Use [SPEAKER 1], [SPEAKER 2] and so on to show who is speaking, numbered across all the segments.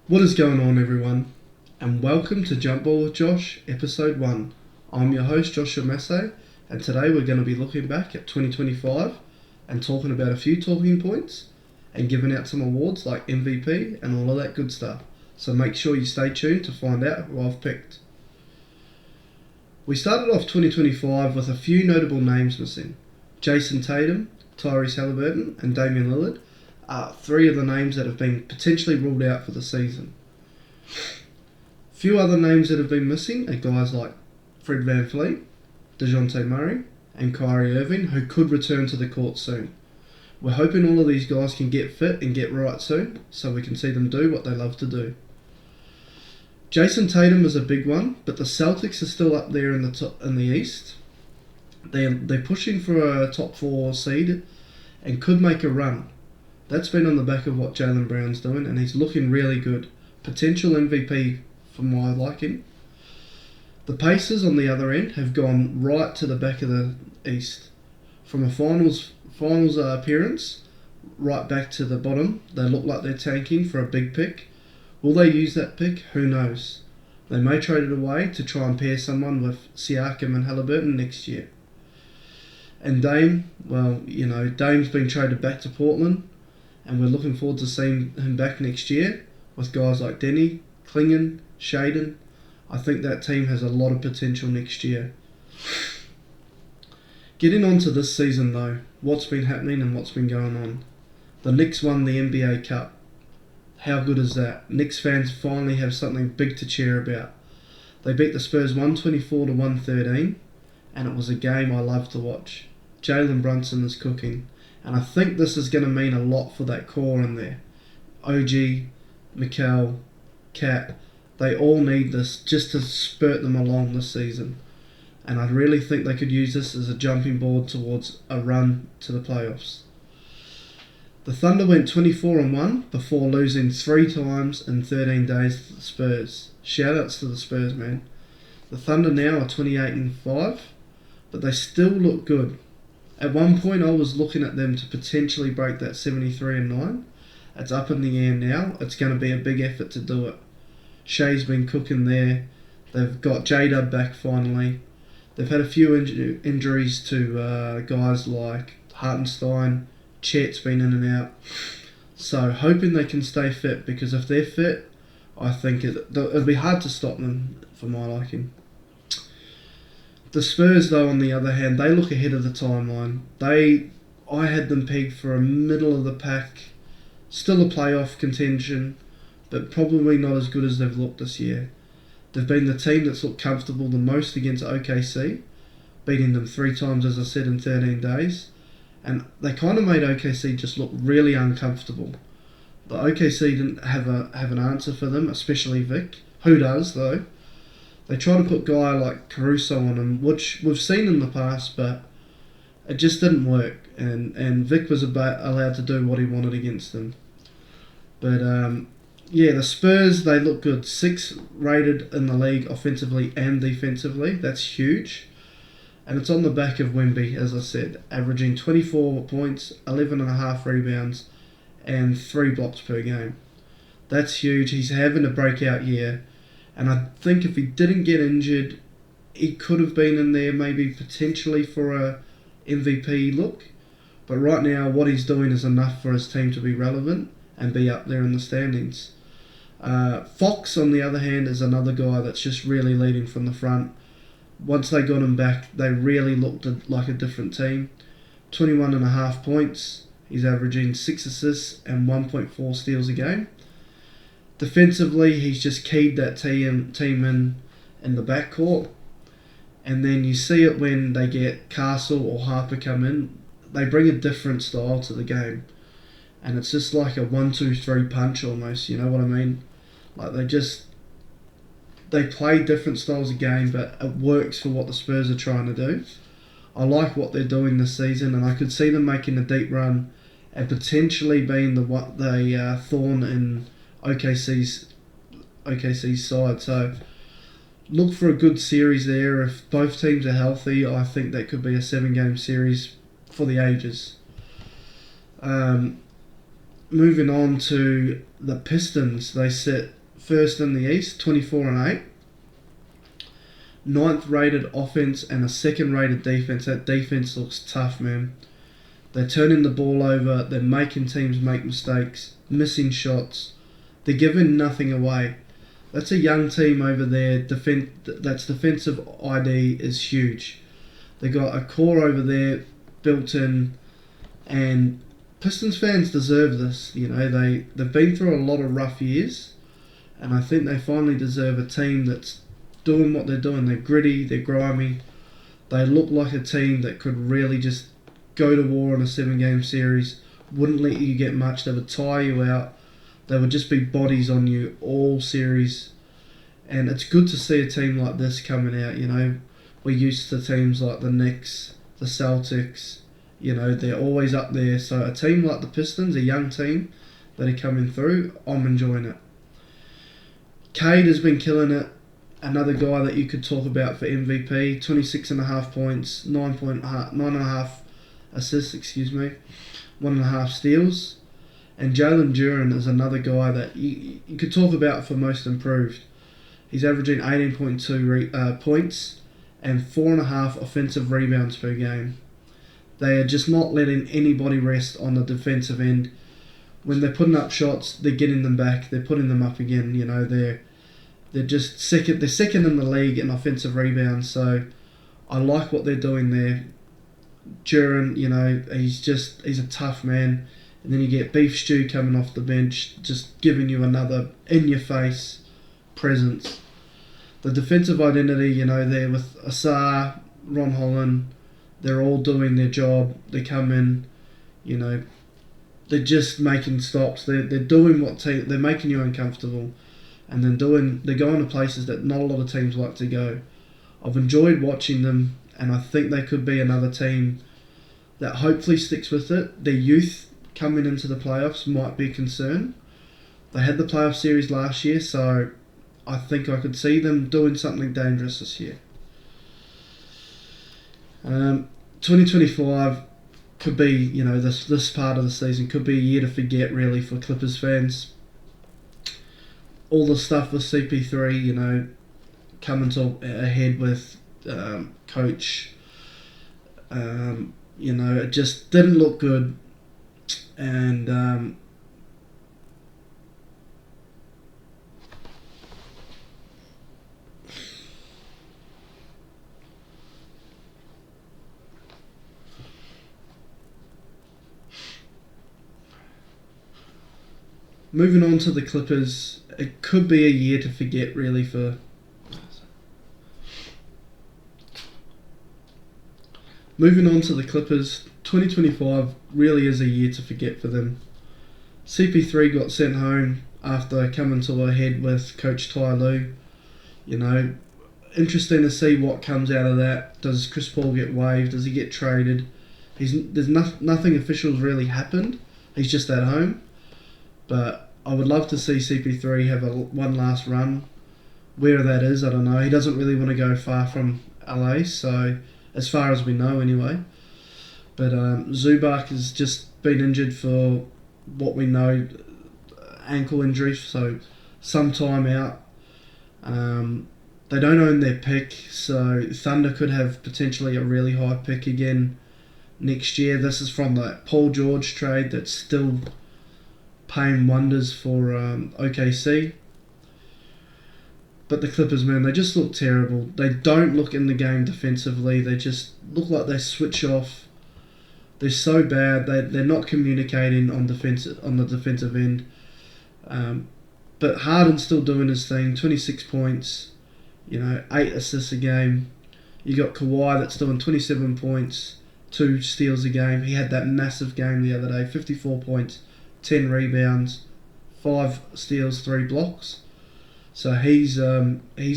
[SPEAKER 1] What is going on, everyone? And welcome to Jump Ball with Josh, episode 1. I'm your host, Joshua Massey, and today we're going to be looking back at 2025 and talking about a few talking points and giving out some awards like MVP and all of that good stuff. So make sure you stay tuned to find out who I've picked. We started off 2025 with a few notable names missing. Jason Tatum, Tyrese Halliburton, and Damian Lillard are three of the names that have been potentially ruled out for the season. Few other names that have been missing are guys like Fred VanVleet, DeJounte Murray, and Kyrie Irving, who could return to the court soon. We're hoping all of these guys can get fit and get right soon, so we can see them do what they love to do. Jason Tatum is a big one, but the Celtics are still up there in the East. They're pushing for a top 4 seed and could make a run. That's been on the back of what Jaylen Brown's doing, and he's looking really good. Potential MVP for my liking. The Pacers, on the other end, have gone right to the back of the East. From a finals appearance, right back to the bottom. They look like they're tanking for a big pick. Will they use that pick? Who knows? They may trade it away to try and pair someone with Siakam and Halliburton next year. And Dame, Dame's been traded back to Portland, and we're looking forward to seeing him back next year with guys like Denny, Klingon, Shaden. I think that team has a lot of potential next year. Getting on to this season though, what's been happening and what's been going on. The Knicks won the NBA Cup. How good is that? Knicks fans finally have something big to cheer about. They beat the Spurs 124 to 113, and it was a game I love to watch. Jalen Brunson is cooking. And I think this is going to mean a lot for that core in there. OG, Mikal, Cat, they all need this just to spurt them along this season. And I really think they could use this as a jumping board towards a run to the playoffs. The Thunder went 24-1 before losing 3 times in 13 days to the Spurs. Shoutouts to the Spurs, man. The Thunder now are 28-5, but they still look good. At one point, I was looking at them to potentially break that 73-9. It's up in the air now. It's going to be a big effort to do it. Shea's been cooking there. They've got J-Dub back finally. They've had a few injuries to guys like Hartenstein. Chet's been in and out. So hoping they can stay fit, because if they're fit, I think it'll be hard to stop them for my liking. The Spurs, though, on the other hand, they look ahead of the timeline. I had them pegged for a middle of the pack, still a playoff contention, but probably not as good as they've looked this year. They've been the team that's looked comfortable the most against OKC, beating them 3 times, as I said, in 13 days. And they kind of made OKC just look really uncomfortable. The OKC didn't have an answer for them, especially Vic. Who does, though? They try to put a guy like Caruso on him, which we've seen in the past, but it just didn't work. And Vic was allowed to do what he wanted against them. But the Spurs, they look good. 6th rated in the league offensively and defensively. That's huge. And it's on the back of Wemby, as I said, averaging 24 points, 11.5 rebounds, and 3 blocks per game. That's huge. He's having a breakout year. And I think if he didn't get injured, he could have been in there maybe potentially for a MVP look. But right now, what he's doing is enough for his team to be relevant and be up there in the standings. Fox, on the other hand, is another guy that's just really leading from the front. Once they got him back, they really looked like a different team. 21.5 points. He's averaging 6 assists and 1.4 steals a game. Defensively, he's just keyed that team in the backcourt. And then you see it when they get Castle or Harper come in. They bring a different style to the game. And it's just like a 1-2-3 punch almost, you know what I mean? Like they play different styles of game, but it works for what the Spurs are trying to do. I like what they're doing this season, and I could see them making a deep run and potentially being the thorn in OKC's side. So look for a good series there. If both teams are healthy, I think that could be a 7-game series for the ages. moving on to the Pistons, they sit first in the East, 24-8. Ninth rated offense and a second rated defense. That defense looks tough, man. They're turning the ball over. They're making teams make mistakes, missing shots. They're giving nothing away. That's a young team over there. That's defensive ID is huge. They got a core over there built in, and Pistons fans deserve this. You know, they've been through a lot of rough years, and I think they finally deserve a team that's doing what they're doing. They're gritty, they're grimy. They look like a team that could really just go to war in a 7-game series. Wouldn't let you get much. They would tire you out. They would just be bodies on you all series. And it's good to see a team like this coming out. You know, we're used to teams like the Knicks, the Celtics. You know, they're always up there. So a team like the Pistons, a young team that are coming through, I'm enjoying it. Cade has been killing it. Another guy that you could talk about for MVP. 26.5 points, 9.5 assists, 1.5 steals. And Jalen Duren is another guy that you could talk about for most improved. He's averaging 18.2 points and 4.5 offensive rebounds per game. They are just not letting anybody rest on the defensive end. When they're putting up shots, they're getting them back. They're putting them up again. You know, they're just second. They're second in the league in offensive rebounds. So I like what they're doing there. Duren, you know, he's a tough man. And then you get Beef Stew coming off the bench, just giving you another in-your-face presence. The defensive identity, you know, there with Asar, Ron Holland, they're all doing their job. They come in, you know, they're just making stops. They're doing they're making you uncomfortable, and then they're going to places that not a lot of teams like to go. I've enjoyed watching them, and I think they could be another team that hopefully sticks with it. Their youth coming into the playoffs might be a concern. They had the playoff series last year, so I think I could see them doing something dangerous this year. 2025 could be, you know, this part of the season could be a year to forget really for Clippers fans. All the stuff with CP3, you know, coming to a head with coach, you know, it just didn't look good. And moving on to the Clippers, it could be a year to forget really for... Moving on to the Clippers, 2025 really is a year to forget for them. CP3 got sent home after coming to a head with Coach Ty Lue. You know, interesting to see what comes out of that. Does Chris Paul get waived? Does he get traded? There's nothing official's really happened. He's just at home. But I would love to see CP3 have one last run. Where that is, I don't know. He doesn't really want to go far from LA, so as far as we know anyway. But Zubac has just been injured for what we know, ankle injury, so some time out. They don't own their pick, so Thunder could have potentially a really high pick again next year. This is from the Paul George trade that's still paying wonders for OKC. But the Clippers, man, they just look terrible. They don't look in the game defensively. They just look like they switch off. They're so bad. They're not communicating on the defensive end. But Harden's still doing his thing. 26 points, 8 assists a game. You got Kawhi that's doing 27 points, 2 steals a game. He had that massive game the other day, 54 points, 10 rebounds, 5 steals, 3 blocks. So he's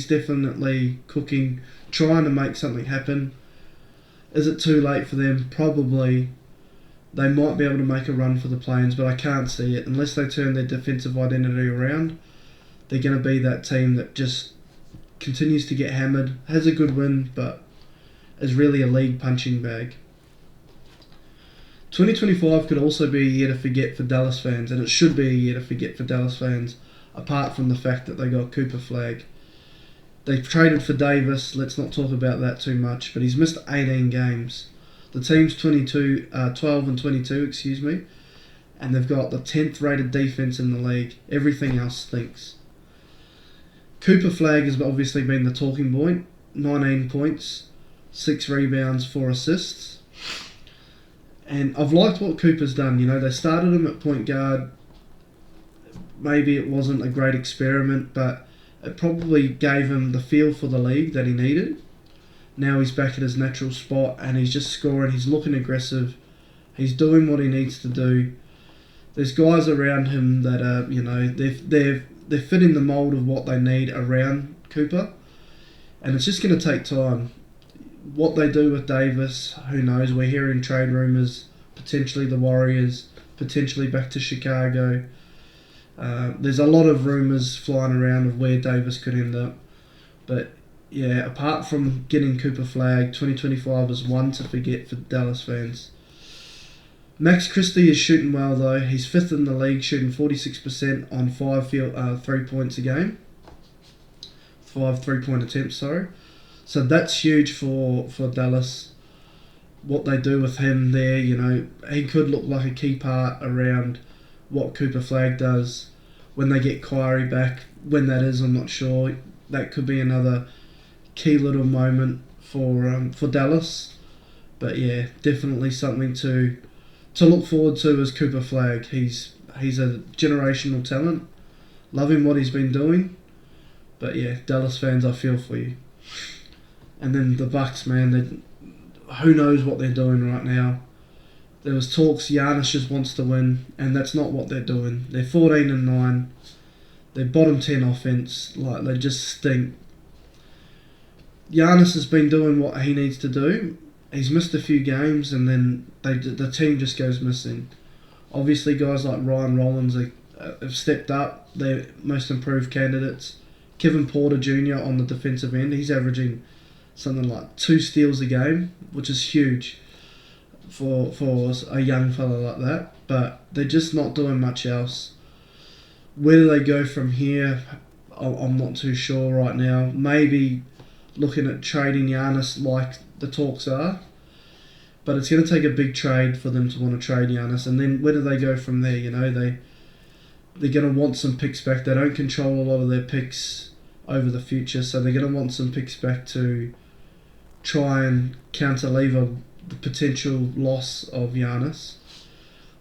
[SPEAKER 1] definitely cooking, trying to make something happen. Is it too late for them? Probably. They might be able to make a run for the play-ins, but I can't see it. Unless they turn their defensive identity around, they're going to be that team that just continues to get hammered, has a good win, but is really a league punching bag. 2025 could also be a year to forget for Dallas fans, and it should be a year to forget for Dallas fans, apart from the fact that they got Cooper Flag. They traded for Davis, let's not talk about that too much, but he's missed 18 games. The team's 12 and 22, excuse me, and they've got the 10th rated defence in the league. Everything else stinks. Cooper Flag has obviously been the talking point. 19 points, 6 rebounds, 4 assists. And I've liked what Cooper's done. You know, they started him at point guard. Maybe it wasn't a great experiment, but it probably gave him the feel for the league that he needed. Now he's back at his natural spot and he's just scoring. He's looking aggressive. He's doing what he needs to do. There's guys around him that are, you know, they're fitting the mould of what they need around Cooper, and it's just going to take time. What they do with Davis, who knows? We're hearing trade rumours, potentially the Warriors, potentially back to Chicago. There's a lot of rumours flying around of where Davis could end up. But yeah, apart from getting Cooper Flag, 2025 is one to forget for Dallas fans. Max Christie is shooting well though. He's 5th in the league, shooting 46% on 5 3 points a game. 5 3-point attempts, sorry. So that's huge for Dallas. What they do with him there, you know, he could look like a key part around what Cooper Flag does. When they get Kyrie back, when that is, I'm not sure. That could be another key little moment for Dallas. But yeah, definitely something to look forward to is Cooper Flag. He's a generational talent. Loving what he's been doing. But yeah, Dallas fans, I feel for you. And then the Bucks, man, who knows what they're doing right now. There was talks Giannis just wants to win, and that's not what they're doing. They're 14 and 9. They're bottom 10 offense. Like, they just stink. Giannis has been doing what he needs to do. He's missed a few games, and then the team just goes missing. Obviously, guys like Ryan Rollins have stepped up. They're most improved candidates. Kevin Porter Jr. on the defensive end, he's averaging something like 2 steals a game, which is huge for a young fella like that. But they're just not doing much else. Where do they go from here? I'm not too sure right now. Maybe looking at trading Giannis like the talks are. But it's going to take a big trade for them to want to trade Giannis. And then where do they go from there? You know, they're going to want some picks back. They don't control a lot of their picks over the future, so they're going to want some picks back to try and counterlever the potential loss of Giannis.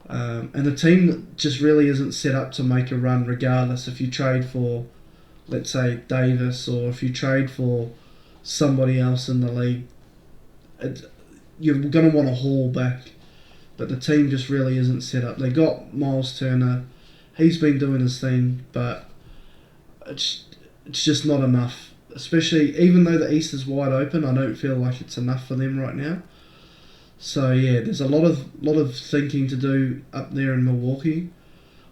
[SPEAKER 1] And the team just really isn't set up to make a run regardless. If you trade for, let's say, Davis, or if you trade for somebody else in the league, you're going to want to haul back. But the team just really isn't set up. They got Miles Turner. He's been doing his thing, but it's just not enough. Especially, even though the East is wide open, I don't feel like it's enough for them right now. So yeah, there's a lot of thinking to do up there in Milwaukee.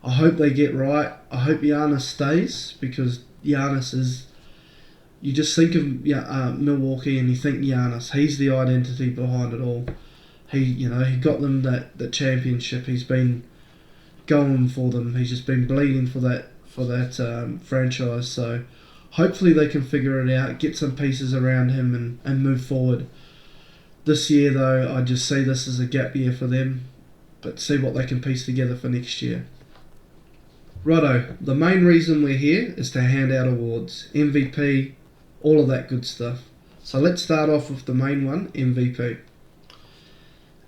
[SPEAKER 1] I hope they get right. I hope Giannis stays, because Giannis is. You just think of Milwaukee and you think Giannis. He's the identity behind it all. He got them that championship. He's been going for them. He's just been bleeding for that franchise. So hopefully they can figure it out, get some pieces around him and move forward. This year though, I just see this as a gap year for them, but see what they can piece together for next year. Righto, the main reason we're here is to hand out awards, MVP, all of that good stuff. So let's start off with the main one, MVP.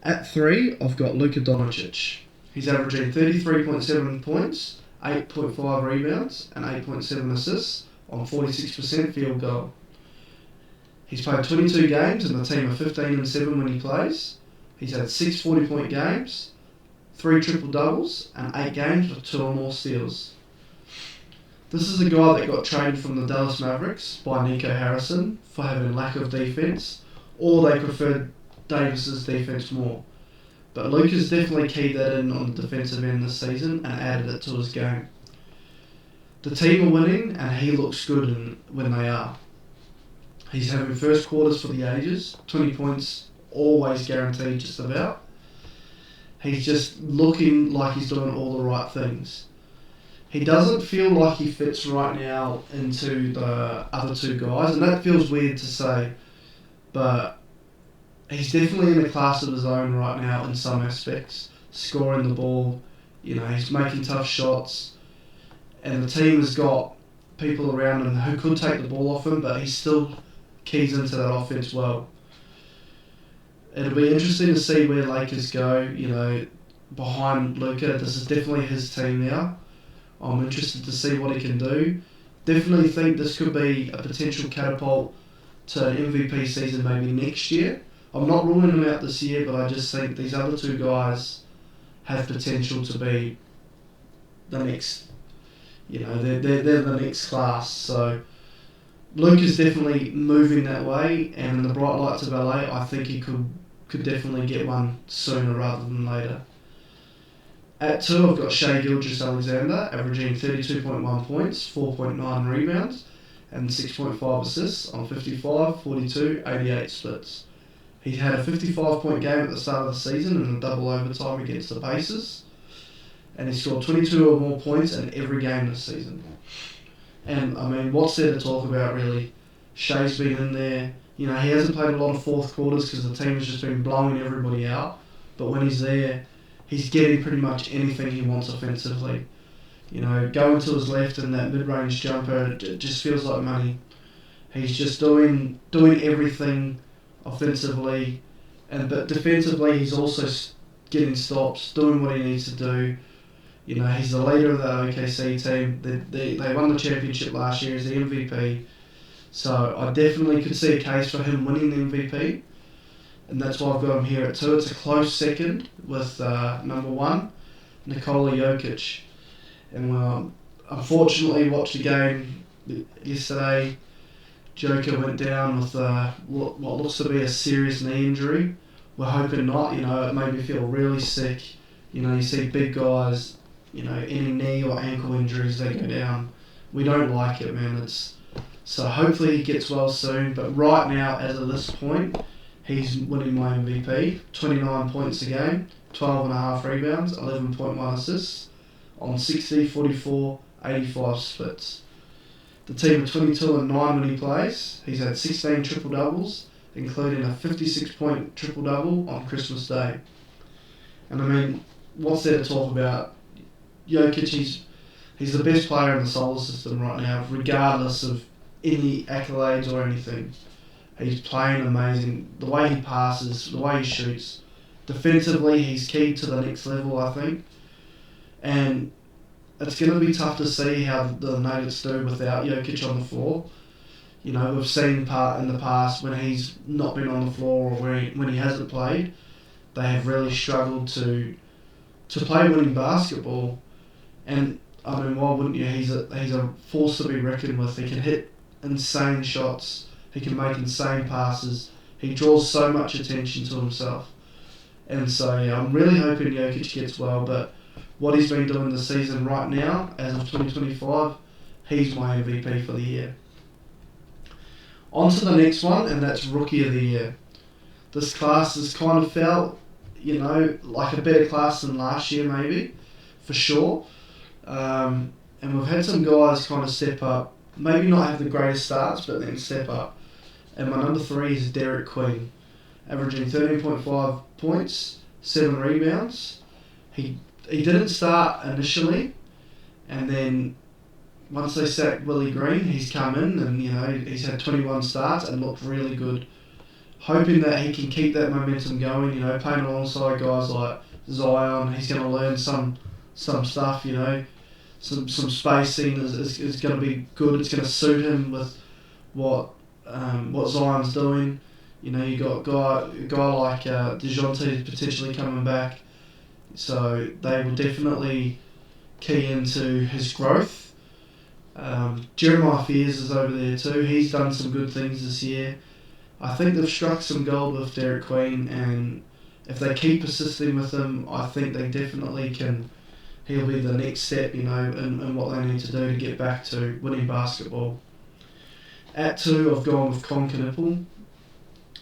[SPEAKER 1] At 3, I've got Luka Doncic. He's averaging 33.7 points, 8.5 rebounds, and 8.7 assists on 46% field goal. He's played 22 games and the team are 15 and 7 when he plays. He's had 6 40-point games, 3 triple-doubles, and 8 games with 2 or more steals. This is a guy that got traded from the Dallas Mavericks by Nico Harrison for having lack of defense, or they preferred Davis's defense more. But Luka's definitely keyed that in on the defensive end this season and added it to his game. The team are winning and he looks good when they are. He's having first quarters for the ages, 20 points always guaranteed just about. He's just looking like he's doing all the right things. He doesn't feel like he fits right now into the other two guys, and that feels weird to say, but he's definitely in a class of his own right now in some aspects. Scoring the ball, he's making tough shots, and the team has got people around him who could take the ball off him, but he still keys into that offense well. It'll be interesting to see where Lakers go, behind Luka. This is definitely his team now. I'm interested to see what he can do. Definitely think this could be a potential catapult to an MVP season maybe next year. I'm not ruling him out this year, but I just think these other two guys have potential to be the next, they're the next class. So Luke is definitely moving that way, and in the bright lights of LA, I think he could definitely get one sooner rather than later. At 2, I've got Shai Gilgeous-Alexander, averaging 32.1 points, 4.9 rebounds, and 6.5 assists on 55, 42, 88 splits. He had a 55-point game at the start of the season in a double overtime against the Pacers, and he scored 22 or more points in every game this season. And, what's there to talk about, really? Shai's been in there. He hasn't played a lot of fourth quarters because the team has just been blowing everybody out, but when he's there, he's getting pretty much anything he wants offensively. Going to his left and that mid-range jumper, it just feels like money. He's just doing everything offensively, but defensively he's also getting stops, doing what he needs to do. He's the leader of the OKC team. They won the championship last year as the MVP. So I definitely could see a case for him winning the MVP. And that's why I've got him here at 2. It's a close second with number 1, Nikola Jokic. And unfortunately, watched the game yesterday. Joker went down with what looks to be a serious knee injury. We're hoping not. It made me feel really sick. You see big guys, any knee or ankle injuries, they go down. We don't like it, man. So hopefully he gets well soon. But right now, as of this point, he's winning my MVP. 29 points a game, 12.5 rebounds, 11.1 assists on 60, 44, 85 splits. The team are 22-9 when he plays. He's had 16 triple-doubles, including a 56-point triple-double on Christmas Day. And what's there to talk about? Jokic, he's the best player in the solar system right now, regardless of any accolades or anything. He's playing amazing. The way he passes, the way he shoots. Defensively, he's key to the next level, I think. And it's going to be tough to see how the Nuggets do without Jokic on the floor. We've seen in the past when he's not been on the floor or when he hasn't played, they have really struggled to play winning basketball. And why wouldn't you? He's a force to be reckoned with. He can hit insane shots. He can make insane passes. He draws so much attention to himself. And so, I'm really hoping Jokic gets well, but what he's been doing this season right now, as of 2025, he's my MVP for the year. On to the next one, and that's Rookie of the Year. This class has kind of felt, like a better class than last year maybe, for sure. And we've had some guys kind of step up, maybe not have the greatest starts, but then step up. And my number 3 is Derek Queen, averaging 13.5 points, 7 rebounds. He didn't start initially, and then once they sacked Willie Green, he's come in and he's had 21 starts and looked really good. Hoping that he can keep that momentum going, playing alongside guys like Zion, he's going to learn some stuff, some spacing is going to be good. It's going to suit him with what Zion's doing. You got a guy like DeJounte potentially coming back, so they will definitely key into his growth. Jeremiah Fears is over there too. He's done some good things this year. I think they've struck some gold with Derek Queen, and if they keep persisting with him, I think they definitely can. He'll be the next step, in what they need to do to get back to winning basketball. At 2, I've gone with Con Knippel,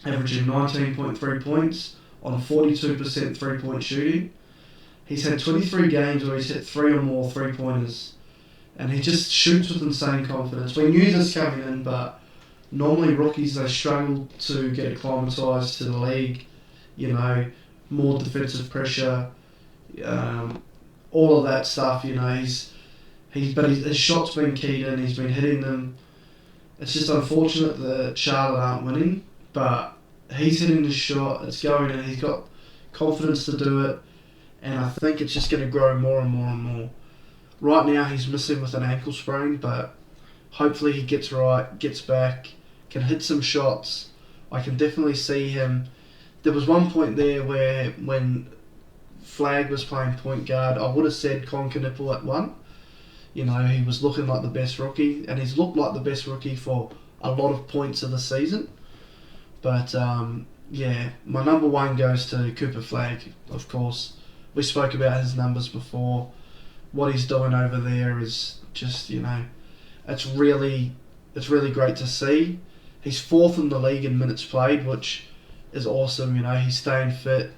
[SPEAKER 1] averaging 19.3 points on 42% three-point shooting, He's had 23 games where he's hit 3 or more 3-pointers. And he just shoots with insane confidence. We knew this coming in, but normally rookies, they struggle to get acclimatised to the league. You know, more defensive pressure, all of that stuff. You know, but his shot's been keyed in. He's been hitting them. It's just unfortunate that Charlotte aren't winning, but he's hitting the shot. It's going in. He's got confidence to do it, and I think it's just going to grow more and more and more. Right now, he's missing with an ankle sprain, but hopefully he gets right, gets back, can hit some shots. I can definitely see him. There was one point there where when Flag was playing point guard, I would have said Concanipple at 1. You know, he was looking like the best rookie, and he's looked like the best rookie for a lot of points of the season. But, yeah, my number 1 goes to Cooper Flag, of course. We spoke about his numbers before. What he's doing over there is just, you know, it's really great to see. He's 4th in the league in minutes played, which is awesome. You know, he's staying fit.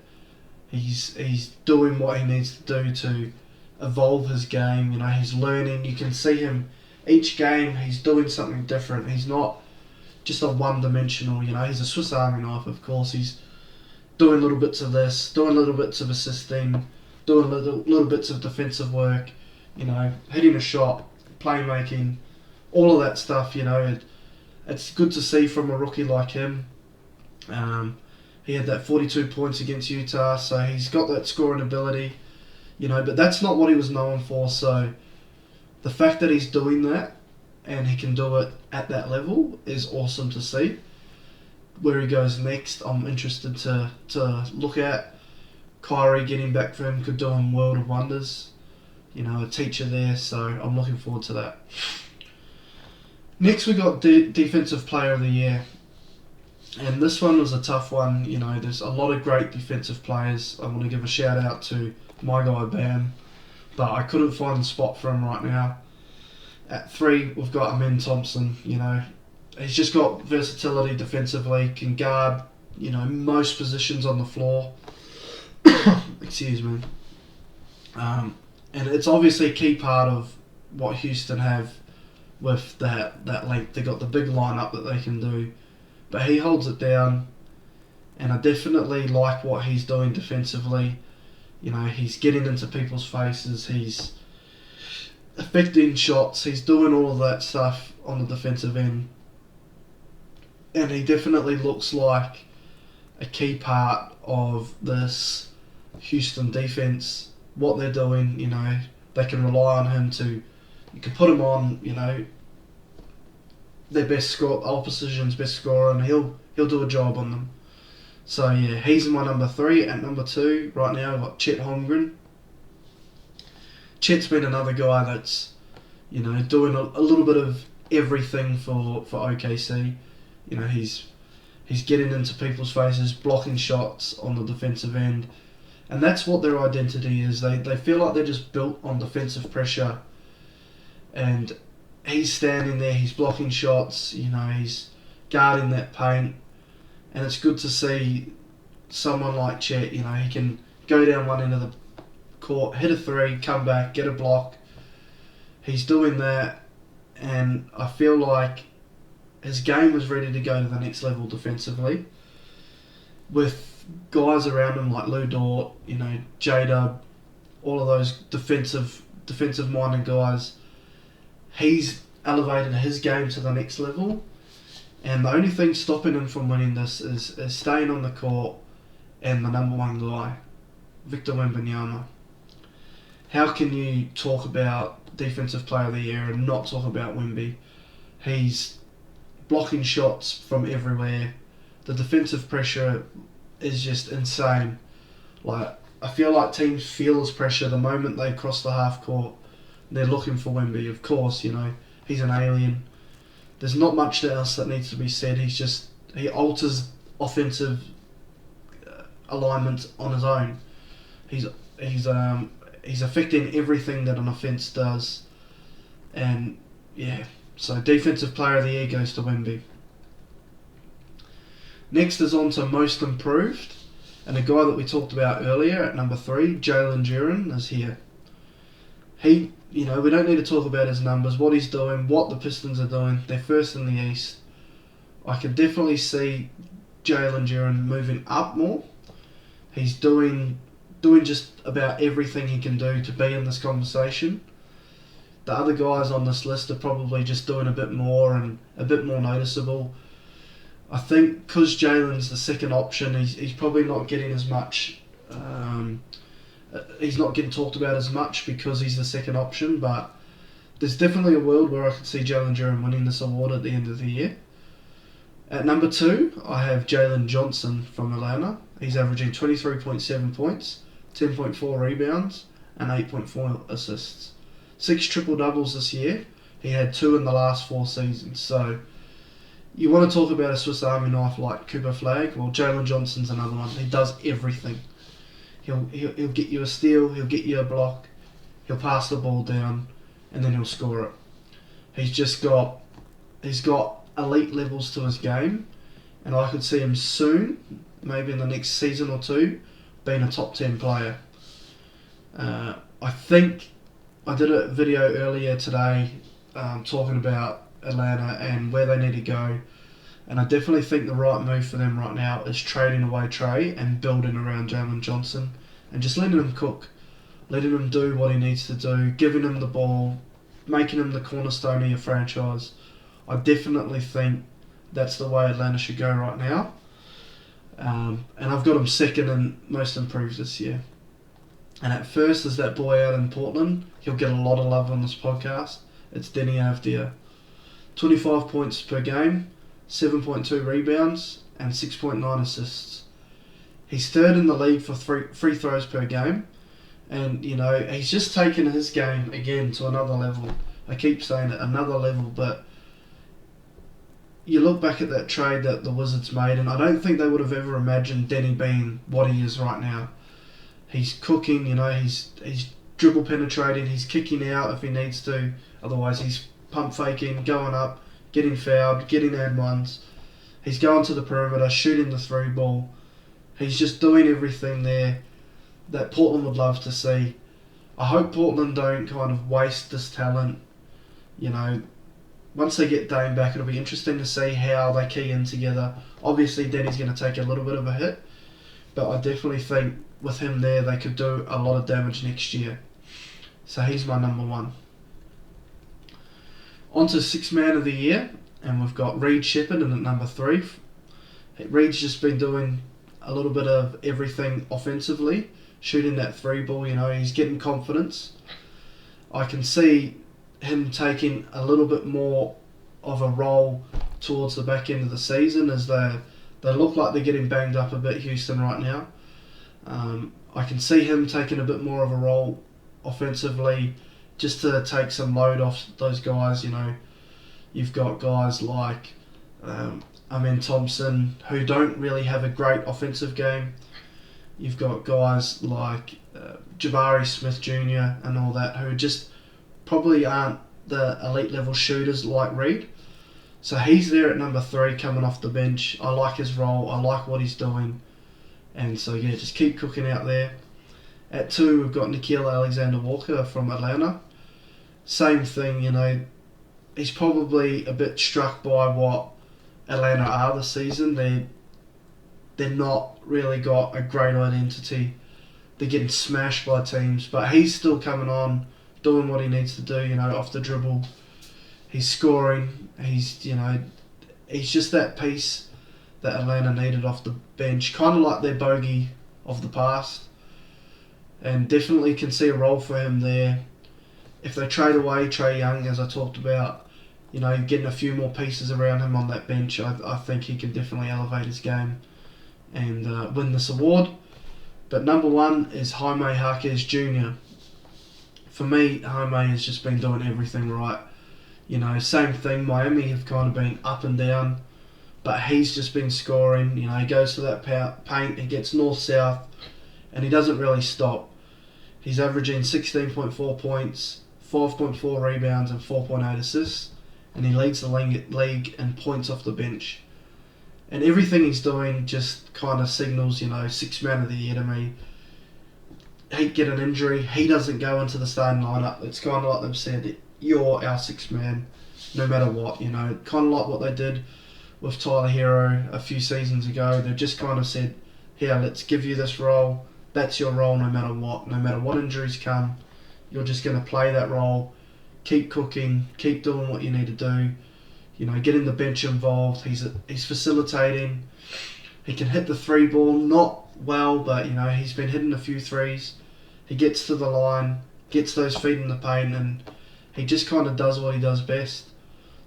[SPEAKER 1] He's doing what he needs to do to evolve his game. You know, he's learning. You can see him each game. He's doing something different. He's not just a one-dimensional. You know, he's a Swiss Army knife. Of course, he's doing little bits of this, doing little bits of assisting, doing little bits of defensive work. You know, hitting a shot, playmaking, all of that stuff. You know, it's good to see from a rookie like him. He had that 42 points against Utah, so he's got that scoring ability, you know, but that's not what he was known for. So the fact that he's doing that and he can do it at that level is awesome to see. Where he goes next, I'm interested to look at. Kyrie getting back for him could do him world of wonders. You know, a teacher there, so I'm looking forward to that. Next we got Defensive Player of the Year. And this one was a tough one. You know, there's a lot of great defensive players. I want to give a shout out to my guy Bam, but I couldn't find a spot for him right now. At 3, we've got Amen Thompson. You know, he's just got versatility defensively, can guard, you know, most positions on the floor. Excuse me. And it's obviously a key part of what Houston have with that length. They got the big lineup that they can do. But he holds it down, and I definitely like what he's doing defensively. You know, he's getting into people's faces, he's affecting shots, he's doing all of that stuff on the defensive end. And he definitely looks like a key part of this Houston defense. What they're doing, you know, they can rely on him to, you can put him on, you know, their best score, opposition's best scorer, and he'll do a job on them. So yeah, he's my number 3. At number 2 right now, I've got Chet Holmgren. Chet's been another guy that's, you know, doing a little bit of everything for OKC. You know, he's getting into people's faces, blocking shots on the defensive end, and that's what their identity is. They feel like they're just built on defensive pressure, and he's standing there, he's blocking shots, you know, he's guarding that paint, and it's good to see someone like Chet. You know, he can go down one end of the court, hit a 3, come back, get a block. He's doing that, and I feel like his game is ready to go to the next level defensively. With guys around him like Lou Dort, you know, J-Dub, all of those defensive-minded guys, he's elevated his game to the next level, and the only thing stopping him from winning this is staying on the court and the number 1 guy, Victor Wembanyama. How can you talk about Defensive Player of the Year and not talk about Wemby? He's blocking shots from everywhere. The defensive pressure is just insane. Like, I feel like teams feel his pressure the moment they cross the half court. They're looking for Wemby. Of course, you know, he's an alien. There's not much else that needs to be said. He alters offensive alignment on his own. He's affecting everything that an offense does, and yeah. So Defensive Player of the Year goes to Wemby. Next is on to Most Improved. And the guy that we talked about earlier at number 3, Jalen Duren, is here. We don't need to talk about his numbers, what he's doing, what the Pistons are doing. They're first in the East. I can definitely see Jalen Duren moving up more. He's doing just about everything he can do to be in this conversation. The other guys on this list are probably just doing a bit more and a bit more noticeable. I think because Jalen's the second option, he's probably not getting as much. He's not getting talked about as much because he's the second option, but there's definitely a world where I could see Jalen Duren winning this award at the end of the year. At number 2, I have Jalen Johnson from Atlanta. He's averaging 23.7 points, 10.4 rebounds, and 8.4 assists. 6 triple-doubles this year. He had 2 in the last 4 seasons. So you want to talk about a Swiss Army knife like Cooper Flagg? Well, Jalen Johnson's another one. He does everything. He'll get you a steal, he'll get you a block, he'll pass the ball down, and then he'll score it. He's got elite levels to his game, and I could see him soon, maybe in the next season or 2, being a top 10 player. I think I did a video earlier today talking about Atlanta and where they need to go. And I definitely think the right move for them right now is trading away Trey and building around Jalen Johnson and just letting him cook, letting him do what he needs to do, giving him the ball, making him the cornerstone of your franchise. I definitely think that's the way Atlanta should go right now. And I've got him second in most improved this year. And at first is that boy out in Portland. He'll get a lot of love on this podcast. It's Denny Avdia. 25 points per game, 7.2 rebounds, and 6.9 assists. He's third in the league for free throws per game. And, he's just taken his game again to another level. I keep saying it, another level, but you look back at that trade that the Wizards made, and I don't think they would have ever imagined Denny being what he is right now. He's cooking, he's dribble penetrating, he's kicking out if he needs to. Otherwise, he's pump faking, going up, getting fouled, getting and ones. He's going to the perimeter, shooting the 3 ball. He's just doing everything there that Portland would love to see. I hope Portland don't kind of waste this talent. Once they get Dame back, it'll be interesting to see how they key in together. Obviously, Denny's going to take a little bit of a hit, but I definitely think with him there, they could do a lot of damage next year. So he's my number 1. On to 6th man of the year, and we've got Reed Sheppard in at number 3. Reed's just been doing a little bit of everything offensively, shooting that 3 ball, he's getting confidence. I can see him taking a little bit more of a role towards the back end of the season as they look like they're getting banged up a bit, Houston, right now. I can see him taking a bit more of a role offensively just to take some load off those guys. You've got guys like Amen Thompson who don't really have a great offensive game. You've got guys like Jabari Smith Jr. and all that who just probably aren't the elite level shooters like Reed. So he's there at number 3 coming off the bench. I like his role. I like what he's doing. And so, just keep cooking out there. At 2, we've got Nickeil Alexander-Walker from Atlanta. Same thing, he's probably a bit struck by what Atlanta are this season. They're not really got a great identity. They're getting smashed by teams, but he's still coming on, doing what he needs to do, off the dribble. He's scoring. He's just that piece that Atlanta needed off the bench, kind of like their bogey of the past. And definitely can see a role for him there. If they trade away Trae Young, as I talked about, getting a few more pieces around him on that bench, I think he can definitely elevate his game and win this award. But number 1 is Jaime Jaquez Jr. For me, Jaime has just been doing everything right. Same thing, Miami have kind of been up and down, but he's just been scoring. He goes to that paint, he gets north-south, and he doesn't really stop. He's averaging 16.4 points, 5.4 rebounds, and 4.8 assists, and he leads the league in points off the bench. And everything he's doing just kind of signals, sixth man of the year to me. He'd get an injury, he doesn't go into the starting lineup. It's kind of like they've said, you're our sixth man, no matter what. Kind of like what they did with Tyler Hero a few seasons ago. They've just kind of said, here, let's give you this role. That's your role no matter what. No matter what injuries come, you're just going to play that role. Keep cooking, keep doing what you need to do. Getting the bench involved. He's facilitating. He can hit the three ball, not well, but he's been hitting a few threes. He gets to the line, gets those feet in the paint, and he just kind of does what he does best.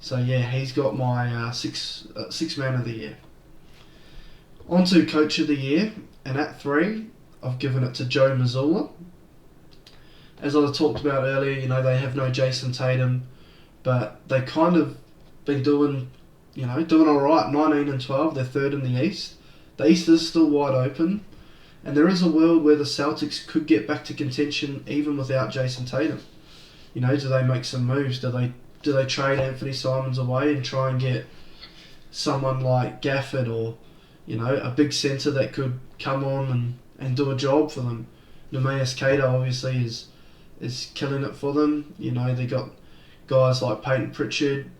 [SPEAKER 1] So yeah, he's got my six man of the year. On to coach of the year, and at 3, I've given it to Joe Mazzulla. As I talked about earlier, they have no Jason Tatum, but they kind of been doing all right. 19 and 12, they're third in the East. The East is still wide open, and there is a world where the Celtics could get back to contention even without Jason Tatum. Do they make some moves? Do they trade Anthony Simons away and try and get someone like Gafford or a big centre that could come on and do a job for them? Neemias Queta obviously is killing it for them. They got guys like Peyton Pritchard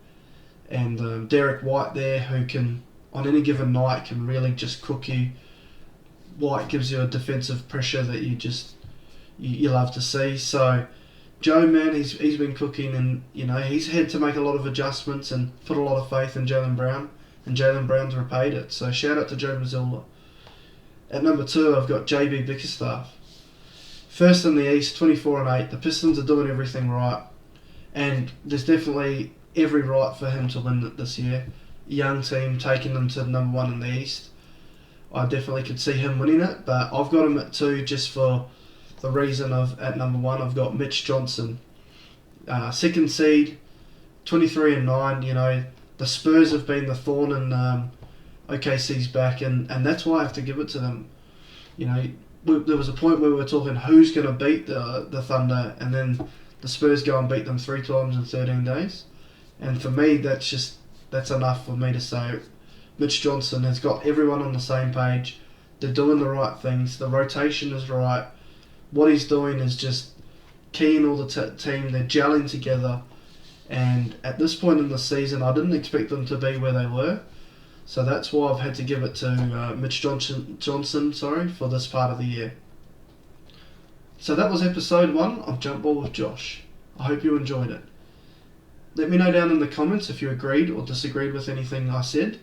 [SPEAKER 1] and Derek White there who can, on any given night, can really just cook you. White gives you a defensive pressure that you love to see. So Joe, man, he's been cooking, and he's had to make a lot of adjustments and put a lot of faith in Jaylen Brown, and Jaylen Brown's repaid it. So shout out to Joe Mazzulla. At number 2, I've got JB Bickerstaff. First in the East, 24 and 8. The Pistons are doing everything right, and there's definitely every right for him to win it this year. Young team taking them to number 1 in the East. I definitely could see him winning it, but I've got him at 2 just for the reason of at number 1 I've got Mitch Johnson. Second seed, 23 and 9. The Spurs have been the thorn in OKC's back, and that's why I have to give it to them. There was a point where we were talking who's going to beat the Thunder, and then the Spurs go and beat them 3 times in 13 days. And for me, that's enough for me to say Mitch Johnson has got everyone on the same page. They're doing the right things. The rotation is right. What he's doing is just keying all the team. They're gelling together. And at this point in the season, I didn't expect them to be where they were. So that's why I've had to give it to Mitch Johnson, for this part of the year. So that was episode 1 of Jump Ball with Josh. I hope you enjoyed it. Let me know down in the comments if you agreed or disagreed with anything I said,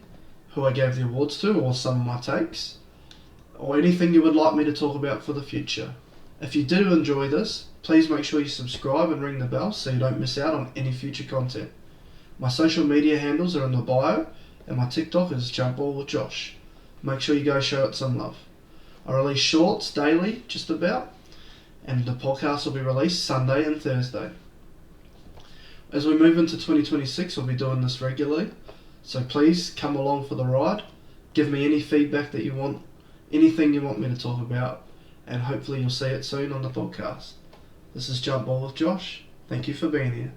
[SPEAKER 1] who I gave the awards to, or some of my takes, or anything you would like me to talk about for the future. If you do enjoy this, please make sure you subscribe and ring the bell so you don't miss out on any future content. My social media handles are in the bio, and my TikTok is Jump Ball with Josh. Make sure you go show it some love. I release shorts daily, just about, and the podcast will be released Sunday and Thursday. As we move into 2026, I'll be doing this regularly, so please come along for the ride. Give me any feedback that you want, anything you want me to talk about, and hopefully you'll see it soon on the podcast. This is Jump Ball with Josh. Thank you for being here.